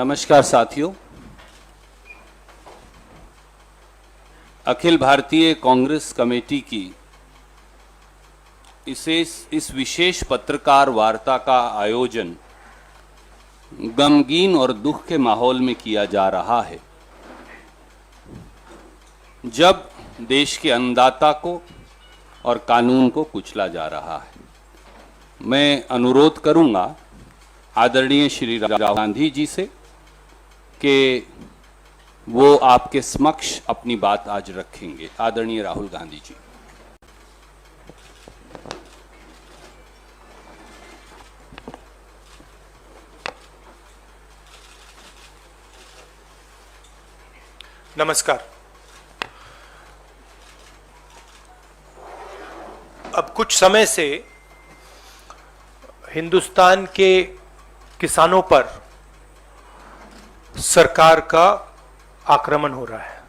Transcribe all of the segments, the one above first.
नमस्कार साथियों। अखिल भारतीय कांग्रेस कमेटी की इस विशेष पत्रकार वार्ता का आयोजन गमगीन और दुख के माहौल में किया जा रहा है, जब देश के अन्नदाता को और कानून को कुचला जा रहा है। मैं अनुरोध करूंगा आदरणीय श्री राहुल गांधी जी से कि वो आपके समक्ष अपनी बात आज रखेंगे। आदरणीय राहुल गांधी जी। नमस्कार। अब कुछ समय से हिंदुस्तान के किसानों पर सरकार का आक्रमण हो रहा है।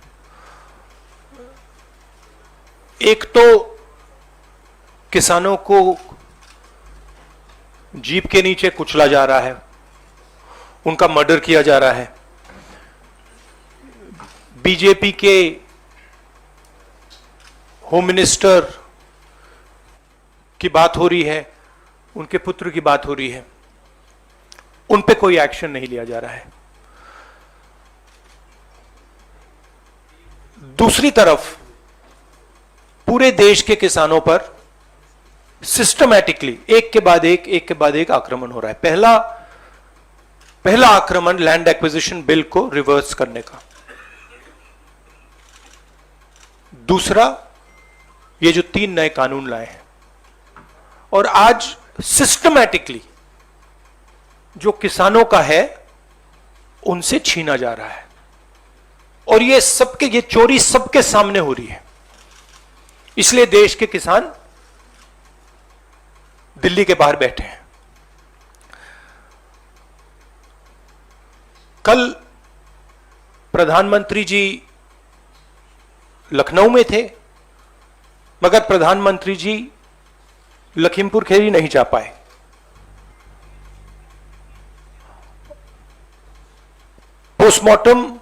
एक तो किसानों को जीप के नीचे कुचला जा रहा है, उनका मर्डर किया जा रहा है। बीजेपी के होम मिनिस्टर की बात हो रही है, उनके पुत्र की बात हो रही है, उन पे कोई एक्शन नहीं लिया जा रहा है। दूसरी तरफ पूरे देश के किसानों पर सिस्टमैटिकली एक के बाद एक आक्रमण हो रहा है। पहला आक्रमण लैंड एक्विजिशन बिल को रिवर्स करने का, दूसरा ये जो 3 नए कानून लाए हैं, और आज सिस्टमैटिकली जो किसानों का है उनसे छीना जा रहा है। और ये चोरी सबके सामने हो रही है। इसलिए देश के किसान दिल्ली के बाहर बैठे हैं। कल प्रधानमंत्री जी लखनऊ में थे, मगर प्रधानमंत्री जी लखीमपुर खीरी नहीं जा पाए। पोस्टमार्टम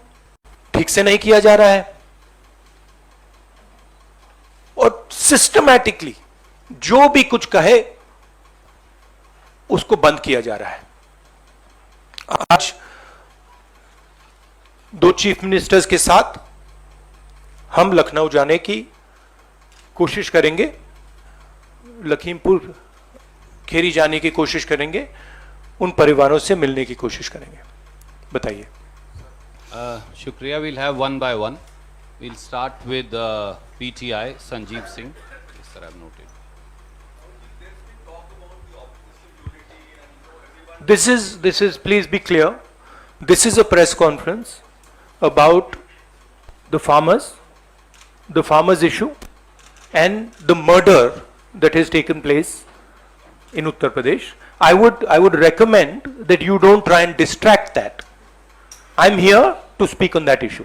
ठीक से नहीं किया जा रहा है और सिस्टमैटिकली जो भी कुछ कहे उसको बंद किया जा रहा है। आज 2 चीफ मिनिस्टर्स के साथ हम लखनऊ जाने की कोशिश करेंगे, लखीमपुर खीरी जाने की कोशिश करेंगे, उन परिवारों से मिलने की कोशिश करेंगे। बताइए। शुक्रिया। We'll have one by one. We'll start with PTI Sanjeev Singh. Yes, sir, I've noted. This is please be clear. This is a press conference about the farmers issue and the murder that has taken place in Uttar Pradesh. I would recommend that you don't try and distract that. I'm here to speak on that issue.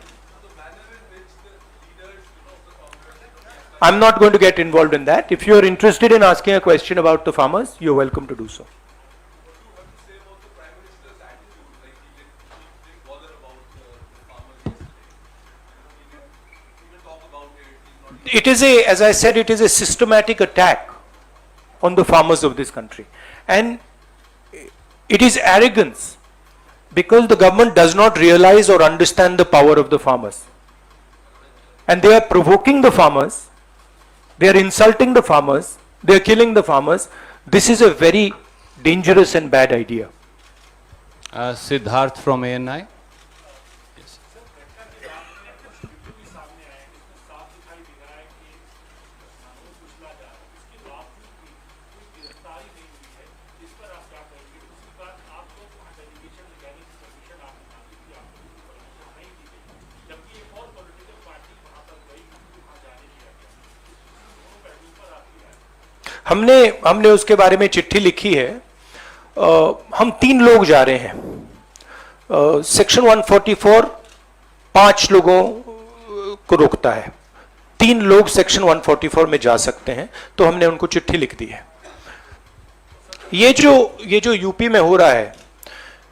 I'm not going to get involved in that. If you're interested in asking a question about the farmers, you're welcome to do so. It is as I said, it is a systematic attack on the farmers of this country. And it is arrogance, because the government does not realize or understand the power of the farmers. And they are provoking the farmers, they are insulting the farmers, they are killing the farmers. This is a very dangerous and bad idea. Siddharth from ANI. हमने उसके बारे में चिट्ठी लिखी है। हम 3 लोग जा रहे हैं। सेक्शन 144 5 लोगों को रोकता है, 3 लोग सेक्शन 144 में जा सकते हैं, तो हमने उनको चिट्ठी लिख दी है। ये जो यूपी में हो रहा है,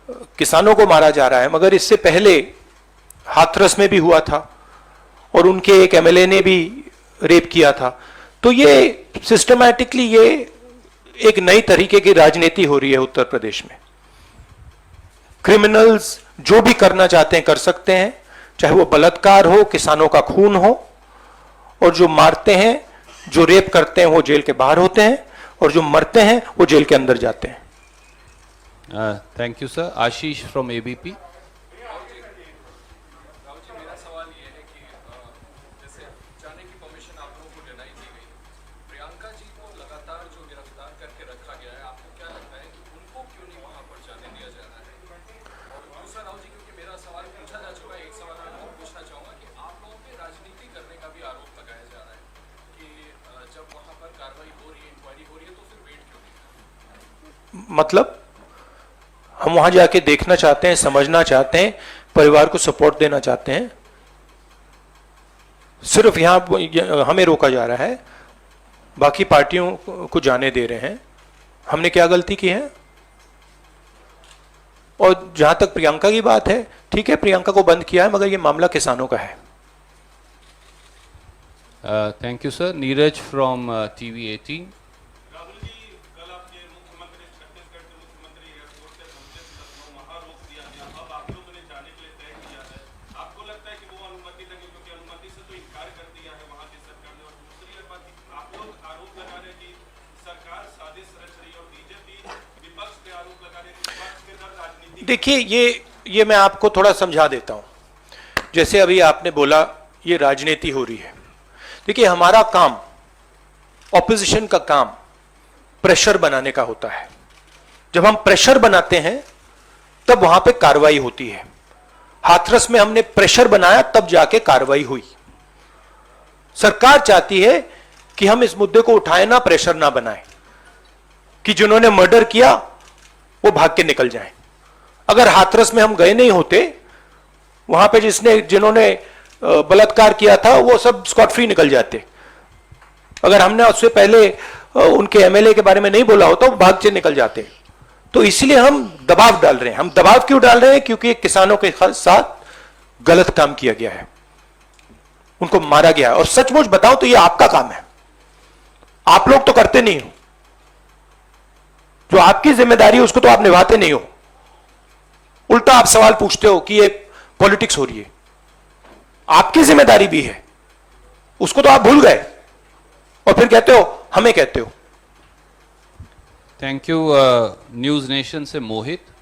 किसानों को मारा जा रहा है, मगर इससे पहले हाथरस में भी हुआ था और उनके एक एमएलए ने भी रेप किया था। तो ये सिस्टमैटिकली ये एक नई तरीके की राजनीति हो रही है उत्तर प्रदेश में। क्रिमिनल्स जो भी करना चाहते हैं कर सकते हैं, चाहे वो बलात्कार हो, किसानों का खून हो, और जो मारते हैं, जो रेप करते हैं वो जेल के बाहर होते हैं, और जो मरते हैं वो जेल के अंदर जाते हैं। Thank you sir. Ashish from ABP. मतलब हम वहां जाके देखना चाहते हैं, समझना चाहते हैं, परिवार को सपोर्ट देना चाहते हैं। सिर्फ यहां हमें रोका जा रहा है, बाकी पार्टियों को जाने दे रहे हैं। हमने क्या गलती की है? और जहां तक प्रियंका की बात है, ठीक है, प्रियंका को बंद किया है, मगर यह मामला किसानों का है। Thank you sir. Neeraj from TV 18। देखिए, ये मैं आपको थोड़ा समझा देता हूं। जैसे अभी आपने बोला ये राजनीति हो रही है। देखिए, हमारा काम, ऑपोजिशन का काम प्रेशर बनाने का होता है। जब हम प्रेशर बनाते हैं तब वहां पे कार्रवाई होती है। हाथरस में हमने प्रेशर बनाया, तब जाके कार्रवाई हुई। सरकार चाहती है कि हम इस मुद्दे को उठाएं ना, प्रेशर ना बनाएं, कि जिन्होंने मर्डर किया वो भाग के निकल जाएं। अगर हाथरस में हम गए नहीं होते, वहां पे जिन्होंने बलात्कार किया था वो सब स्कॉट फ्री निकल जाते। अगर हमने उससे पहले उनके एमएलए के बारे में नहीं बोला होता, वो भाग के निकल जाते। तो इसलिए हम दबाव डाल रहे हैं। हम दबाव क्यों डाल रहे हैं? क्योंकि किसानों के साथ गलत काम किया गया है, उनको मारा गया है। और सचमुच बताओ तो ये आपका काम है, आप लोग तो करते नहीं हो। जो आपकी जिम्मेदारी है उसको तो आप निभाते नहीं हो। उल्टा आप सवाल पूछते हो कि ये पॉलिटिक्स हो रही है। आपकी जिम्मेदारी भी है, उसको तो आप भूल गए और फिर कहते हो हमें कहते हो। Thank you. न्यूज नेशन से मोहित।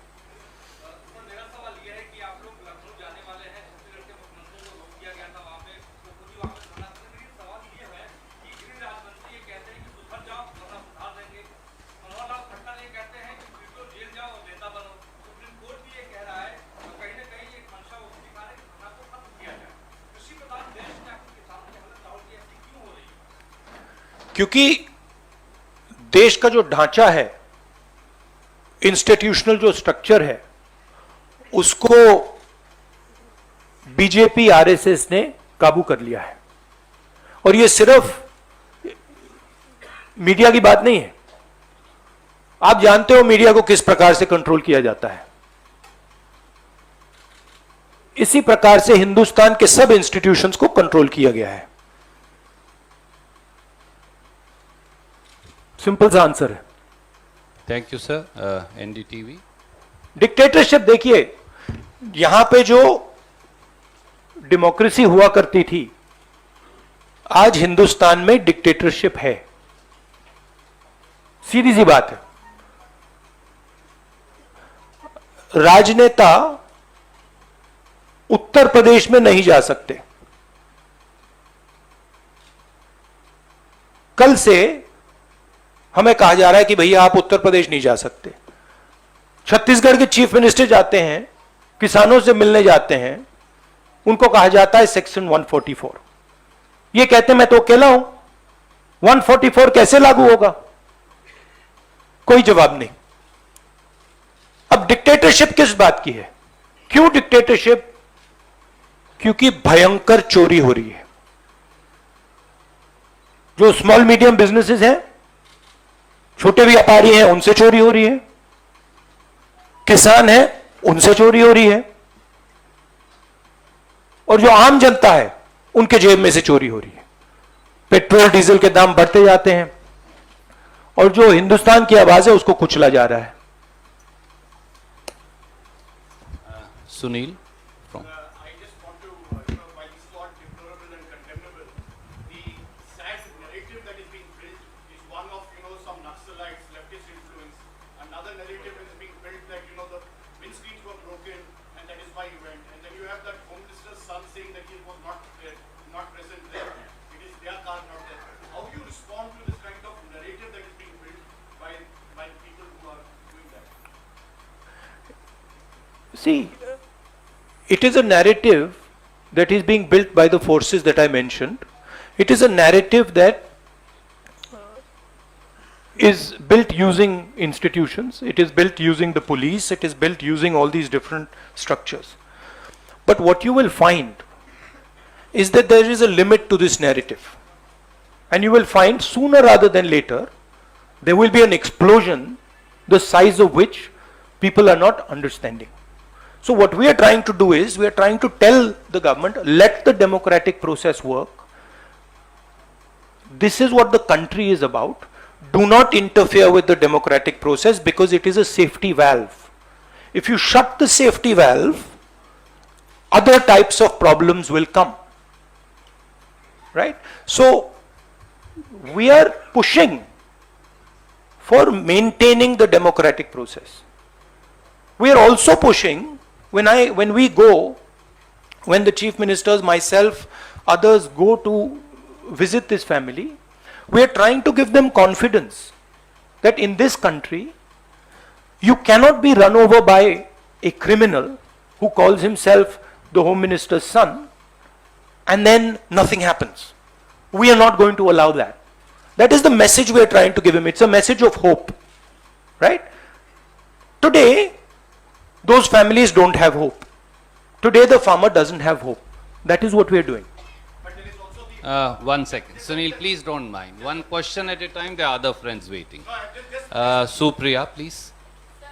क्योंकि देश का जो ढांचा है, इंस्टीट्यूशनल जो स्ट्रक्चर है, उसको बीजेपी आरएसएस ने काबू कर लिया है। और ये सिर्फ मीडिया की बात नहीं है। आप जानते हो मीडिया को किस प्रकार से कंट्रोल किया जाता है। इसी प्रकार से हिंदुस्तान के सब इंस्टीट्यूशंस को कंट्रोल किया गया है। सिंपल सा आंसर है। Thank you sir. NDTV. Dictatorship, देखिए यहां पे जो डेमोक्रेसी हुआ करती थी, आज हिंदुस्तान में डिक्टेटरशिप है। सीधी सी बात है। राजनेता उत्तर प्रदेश में नहीं जा सकते। कल से हमें कहा जा रहा है कि भैया आप उत्तर प्रदेश नहीं जा सकते। छत्तीसगढ़ के चीफ मिनिस्टर जाते हैं, किसानों से मिलने जाते हैं, उनको कहा जाता है सेक्शन 144। ये कहते हैं मैं तो अकेला हूं, 144 कैसे लागू होगा? कोई जवाब नहीं। अब डिक्टेटरशिप किस बात की है? क्यों डिक्टेटरशिप? क्योंकि भयंकर चोरी हो रही है। जो स्मॉल मीडियम बिजनेसेस हैं, छोटे व्यापारी हैं, उनसे चोरी हो रही है। किसान हैं, उनसे चोरी हो रही है, और जो आम जनता है उनके जेब में से चोरी हो रही है। पेट्रोल डीजल के दाम बढ़ते जाते हैं और जो हिंदुस्तान की आवाज है उसको कुचला जा रहा है। Sunil from I just want to, while it's not deplorable and condemnable, the sad narrative that is being built is one of, some Naxalites, leftist influence. Another narrative is being built that, the windscreens were broken and that is why he went. And then you have that Home Minister's son saying that he was not there, not present there. It is their car, not there. How do you respond to this kind of narrative that is being built by people who are doing that? See, it is a narrative that is being built by the forces that I mentioned. It is a narrative that is built using institutions, it is built using the police, it is built using all these different structures. But what you will find is that there is a limit to this narrative. And you will find sooner rather than later, there will be an explosion, the size of which people are not understanding. So what we are trying to do is, we are trying to tell the government, let the democratic process work. This is what the country is about. Do not interfere with the democratic process because it is a safety valve. If you shut the safety valve, other types of problems will come. Right? So we are pushing for maintaining the democratic process. We are also pushing, when we go, when the chief ministers, myself, others go to visit this family, we are trying to give them confidence that in this country, you cannot be run over by a criminal who calls himself the Home Minister's son, and then nothing happens. We are not going to allow that. That is the message we are trying to give him. It's a message of hope. Right? Today, those families don't have hope. Today, the farmer doesn't have hope. That is what we are doing. But there is also the 1 second. Sunil, please don't mind. One question at a time. There are other friends waiting. No, I'm just Supriya, please. Sir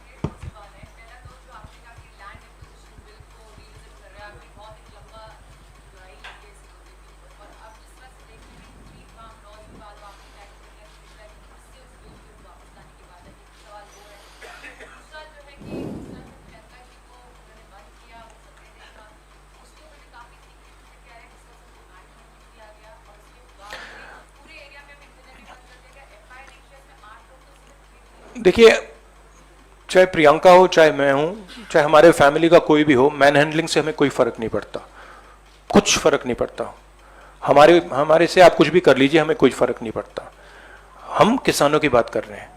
मेरे कुछ सवाल है। पहला तो जो आपने कहा कि लैंड एक्विजिशन बिल को रिविजिट कर रहे हैं, आपने बहुत एक लंबा लड़ाई लड़ी है इस मुद्दे के ऊपर, और अब जिस तरह से देखने में फ्री फार्म लॉज के बाद वापसी टैक्स है, इससे उस बिल को वापस लाने की बात है। एक सवाल वो है। दूसरा जो है कि प्रियंका जी को उन्होंने बंद किया, वो सत्यादेश का, उसके ऊपर भी काफी सीक्रेट से कह रहे हैं कि सर किया गया, और उसके बाद पूरे एरिया में इंटरनेट बंद कर दिया गया। FI इलेक्शन में 8 लोग तो सिर्फ देखिए, चाहे प्रियंका हो, चाहे मैं हूं, चाहे हमारे फैमिली का कोई भी हो, मैन हैंडलिंग से हमें कोई फर्क नहीं पड़ता, कुछ फर्क नहीं पड़ता। हमारे से आप कुछ भी कर लीजिए, हमें कोई फर्क नहीं पड़ता। हम किसानों की बात कर रहे हैं।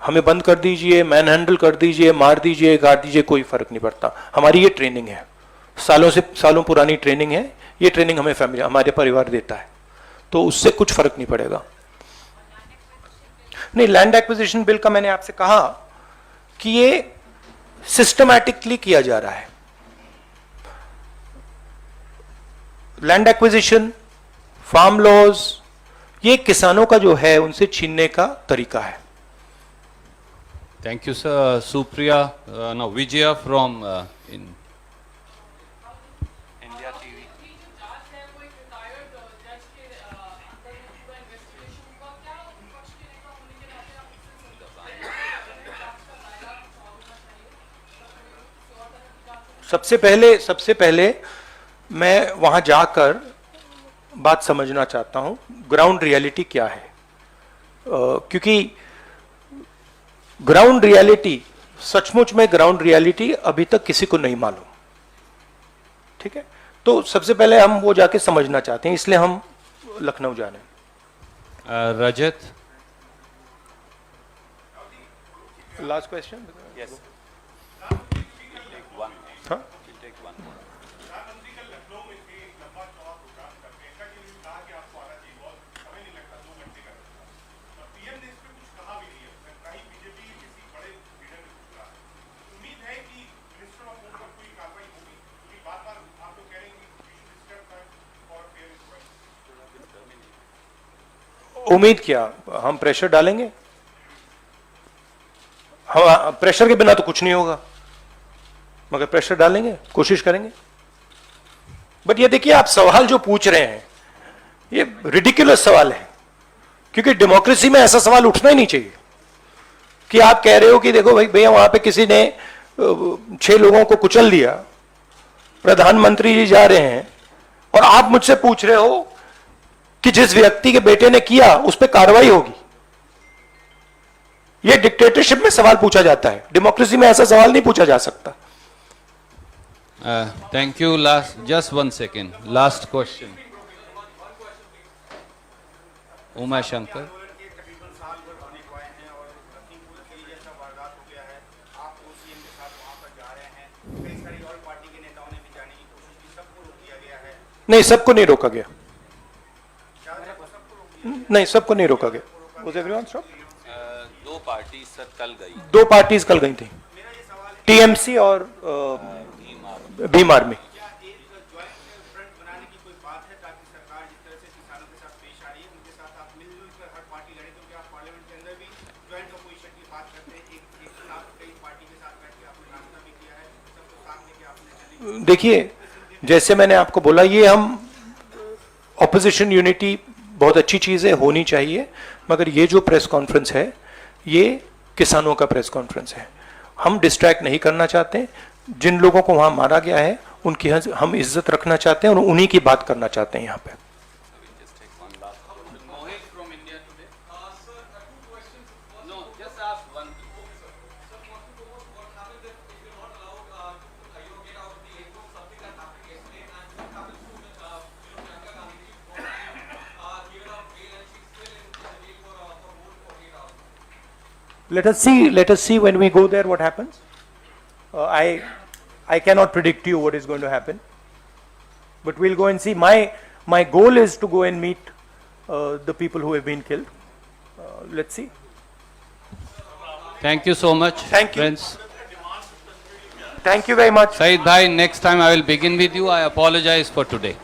हमें बंद कर दीजिए, मैन हैंडल कर दीजिए, मार दीजिए, काट दीजिए, कोई फर्क नहीं पड़ता। हमारी ये ट्रेनिंग है, सालों पुरानी ट्रेनिंग है। ये ट्रेनिंग हमें फैमिली, हमारे परिवार देता है, तो उससे कुछ फर्क नहीं पड़ेगा। नहीं, लैंड एक्विजिशन बिल का मैंने आपसे कहा कि ये सिस्टमैटिकली किया जा रहा है। लैंड एक्विजिशन, फार्म लॉज, ये किसानों का जो है उनसे छीनने का तरीका है। Thank you, sir. Supriya. Now, Vijaya from in India TV. सबसे पहले मैं वहां जाकर बात समझना चाहता हूं, ग्राउंड रियलिटी क्या है। क्योंकि ग्राउंड रियलिटी, सचमुच में ग्राउंड रियलिटी अभी तक किसी को नहीं मालूम। ठीक है, तो सबसे पहले हम वो जाके समझना चाहते हैं, इसलिए हम लखनऊ जा रहे हैं। Rajat. Last question. Yes. हाँ, प्रधानमंत्री कल लखनऊ में थे, लंबा चौड़ा प्रोग्राम कर प्रियंका जी ने भी कहा कि आपको आना चाहिए, बहुत समय नहीं लगता, 2 घंटे का रास्ता। और पीएम ने इस पर कुछ कहा भी नहीं है, कहीं बीजेपी किसी बड़े लीडर ने कुछ कहा। उम्मीद है कि मिनिस्टर ऑफ होम पर कोई कार्रवाई होगी, क्योंकि बार बार आप लोग कह रहे हैं कि फॉर फेयर। उम्मीद क्या, हम प्रेशर डालेंगे। हम प्रेशर के बिना तो कुछ नहीं होगा। मगर प्रेशर डालेंगे, कोशिश करेंगे। बट ये देखिए, आप सवाल जो पूछ रहे हैं ये रिडिकुलस सवाल है, क्योंकि डेमोक्रेसी में ऐसा सवाल उठना ही नहीं चाहिए कि आप कह रहे हो कि देखो भाई भैया वहां पे किसी ने 6 लोगों को कुचल दिया, प्रधानमंत्री जी जा रहे हैं और आप मुझसे पूछ रहे हो कि जिस व्यक्ति के बेटे ने किया उस पर कार्रवाई होगी। यह डिक्टेटरशिप में सवाल पूछा जाता है, डेमोक्रेसी में ऐसा सवाल नहीं पूछा जा सकता। Thank you. Just 1 second. Last question. Uma Shankar. तकरीबन साल भर होने को आए हैं और लखीमपुर खीरी जैसा वारदात हो गया है, आप सीएम के साथ वहां पर जा रहे हैं, कई सारी और पार्टी के नेताओं ने भी जाने की कोशिश की, सबको रोक दिया गया है। नहीं, सबको नहीं रोका गया। नहीं, सबको नहीं रोका गया। Was everyone stopped? 2 party sir कल गई। 2 पार्टीज कल गई थी, टीएमसी और भीम आर्मी। क्या एक ज्वाइंट फ्रंट बनाने की कोई बात है ताकि सरकार जिस तरह से किसानों के साथ पेश आ रही है उनके साथ आप मिलजुल कर हर पार्टी लड़े, क्योंकि आप पार्लियामेंट के अंदर भी ज्वाइंट अपोजिशन की बात करते हैं, एक साथ कई पार्टी के साथ बैठ के आपने नाश्ता भी किया है, सबको साथ लेके आपने चली। देखिए, जैसे मैंने आपको बोला, ये हम ऑपोजिशन यूनिटी बहुत अच्छी चीज है, होनी चाहिए, मगर ये जो प्रेस कॉन्फ्रेंस है ये किसानों का प्रेस कॉन्फ्रेंस है। हम डिस्ट्रैक्ट नहीं करना चाहते, जिन लोगों को वहां मारा गया है उनकी हम इज्जत रखना चाहते हैं और उन्हीं की बात करना चाहते हैं यहाँ पे। Mohit from India today. Sir, 2 questions. No, just ask one. Sir, want to know what happens if you're not allowed to get out of the airport, something that happened yesterday, and what happens to Priyanka Gandhi? She's given up bail and she's still in the jail for more than 48 hours. Let us see when we go there what happens. I cannot predict you what is going to happen, but we'll go and see. My goal is to go and meet the people who have been killed. Let's see. Thank you so much. Thank you. Friends. Thank you very much. Saeed bhai, next time I will begin with you. I apologize for today.